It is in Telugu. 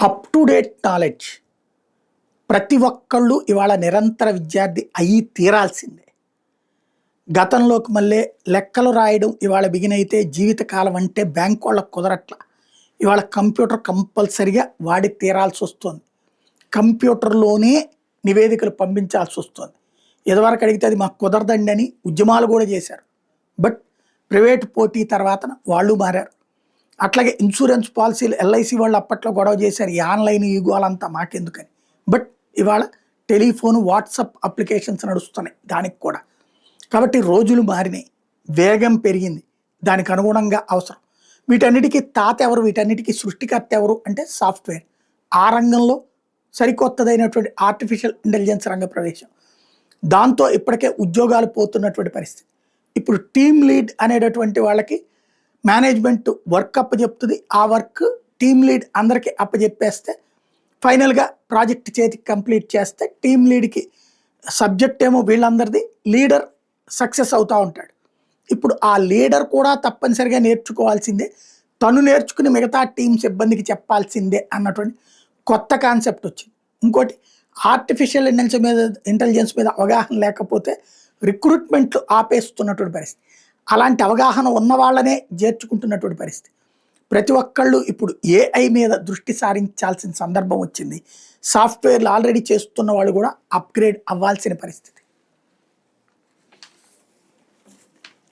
అప్ టు డేట్ నాలెడ్జ్ ప్రతి ఒక్కళ్ళు ఇవాళ నిరంతర విద్యార్థి అయి తీరాల్సిందే. గతంలోకి మళ్ళీ లెక్కలు రాయడం ఇవాళ బిగినైతే జీవితకాలం అంటే బ్యాంక్ వాళ్ళకు కుదరట్ల. ఇవాళ కంప్యూటర్ కంపల్సరిగా వాడి తీరాల్సి వస్తుంది. కంప్యూటర్లోనే నివేదికలు పంపించాల్సి వస్తుంది. ఇదివరకు అడిగితే అది మాకు కుదరదండి అని ఉద్యమాలు కూడా చేశారు. బట్ ప్రైవేట్ పోటీ తర్వాత వాళ్ళు మారారు. అట్లాగే ఇన్సూరెన్స్ పాలసీలు ఎల్ఐసి వాళ్ళు అప్పట్లో గొడవ చేశారు, ఈ ఆన్లైన్ ఈ గోలంతా మాకెందుకని. బట్ ఇవాళ టెలిఫోన్ వాట్సాప్ అప్లికేషన్స్ నడుస్తున్నాయి దానికి కూడా. కాబట్టి రోజులు మారినాయి, వేగం పెరిగింది, దానికి అనుగుణంగా అవసరం. వీటన్నిటికీ తాత ఎవరు, వీటన్నిటికీ సృష్టికర్త ఎవరు అంటే సాఫ్ట్వేర్. ఆ రంగంలో సరికొత్తదైనటువంటి ఆర్టిఫిషియల్ ఇంటెలిజెన్స్ రంగ ప్రవేశం. దాంతో ఇప్పటికే ఉద్యోగాలు పోతున్నటువంటి పరిస్థితి. ఇప్పుడు టీమ్ లీడ్ అనేటటువంటి వాళ్ళకి మేనేజ్మెంట్ వర్క్ అప్పచెప్తుంది. ఆ వర్క్ టీమ్ లీడ్ అందరికీ అప్పచెప్పేస్తే ఫైనల్గా ప్రాజెక్ట్ చేతికి కంప్లీట్ చేస్తే టీమ్ లీడ్కి సబ్జెక్ట్ ఏమో వీళ్ళందరిది, లీడర్ సక్సెస్ అవుతూ ఉంటాడు. ఇప్పుడు ఆ లీడర్ కూడా తప్పనిసరిగా నేర్చుకోవాల్సిందే, తను నేర్చుకుని మిగతా టీం సిబ్బందికి చెప్పాల్సిందే అన్నటువంటి కొత్త కాన్సెప్ట్ వచ్చింది. ఇంకోటి, ఆర్టిఫిషియల్ ఇంటెలిజెన్స్ మీద అవగాహన లేకపోతే రిక్రూట్మెంట్లు ఆపేస్తున్నటువంటి పరిస్థితి. అలాంటి అవగాహన ఉన్న వాళ్ళనే చేర్చుకుంటున్నటువంటి పరిస్థితి. ప్రతి ఒక్కళ్ళు ఇప్పుడు ఏఐ మీద దృష్టి సారించాల్సిన సందర్భం వచ్చింది. సాఫ్ట్వేర్లు ఆల్రెడీ చేస్తున్న వాళ్ళు కూడా అప్గ్రేడ్ అవ్వాల్సిన పరిస్థితి.